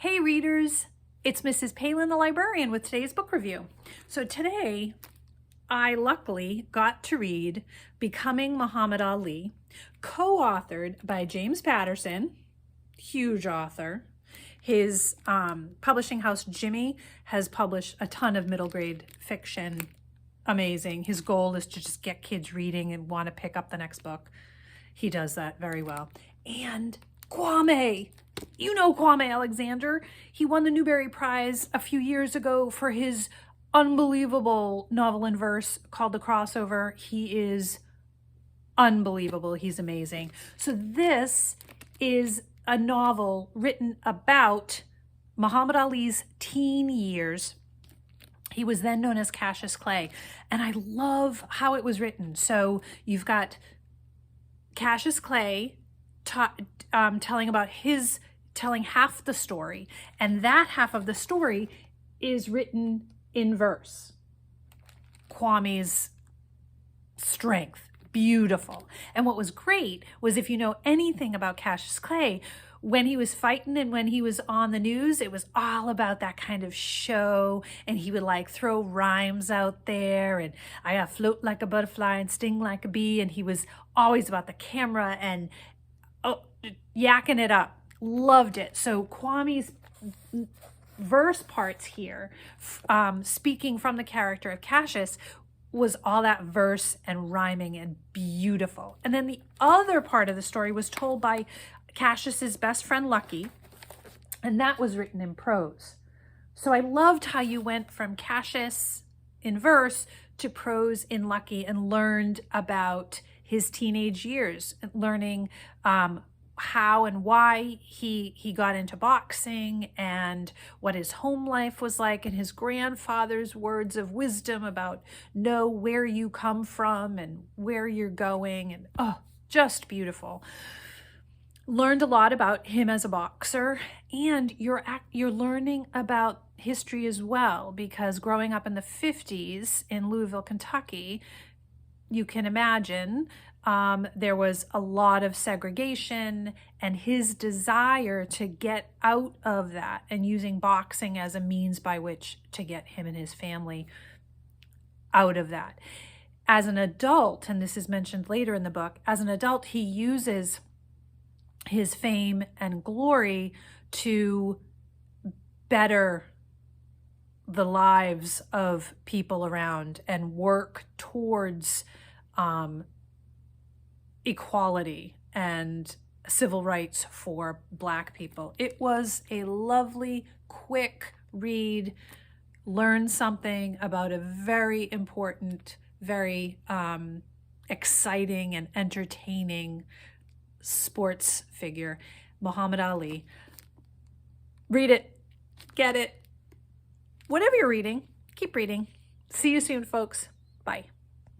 Hey readers, it's Mrs. Palin the librarian with today's book review. So today I luckily got to read Becoming Muhammad Ali, co-authored by James Patterson, huge author. His publishing house, Jimmy, has published a ton of middle grade fiction. Amazing. His goal is to just get kids reading and want to pick up the next book. He does that very well. And Kwame, you know Kwame Alexander. He won the Newbery Prize a few years ago for his unbelievable novel in verse called The Crossover. He is unbelievable. He's amazing. So this is a novel written about Muhammad Ali's teen years. He was then known as Cassius Clay, and I love how it was written. So you've got Cassius Clay telling half the story, and that half of the story is written in verse. Kwame's strength, beautiful. And what was great was, if you know anything about Cassius Clay, when he was fighting and when he was on the news, it was all about that kind of show, and he would like throw rhymes out there, and I float like a butterfly and sting like a bee, and he was always about the camera and yakking it up. Loved it. So Kwame's verse parts here, speaking from the character of Cassius, was all that verse and rhyming and beautiful. And then the other part of the story was told by Cassius's best friend Lucky, and that was written in prose. So I loved how you went from Cassius in verse to prose in Lucky and learned about his teenage years, learning how and why he got into boxing and what his home life was like, and his grandfather's words of wisdom about know where you come from and where you're going, and just beautiful. Learned a lot about him as a boxer, and you're learning about history as well, because growing up in the 50s in Louisville, Kentucky, you can imagine there was a lot of segregation, and his desire to get out of that and using boxing as a means by which to get him and his family out of that. As an adult, and this is mentioned later in the book, as an adult, he uses his fame and glory to better the lives of people around and work towards equality and civil rights for Black people. It was a lovely, quick read. Learn something about a very important, very exciting and entertaining sports figure, Muhammad Ali. Read it, get it. Whatever you're reading, keep reading. See you soon, folks. Bye.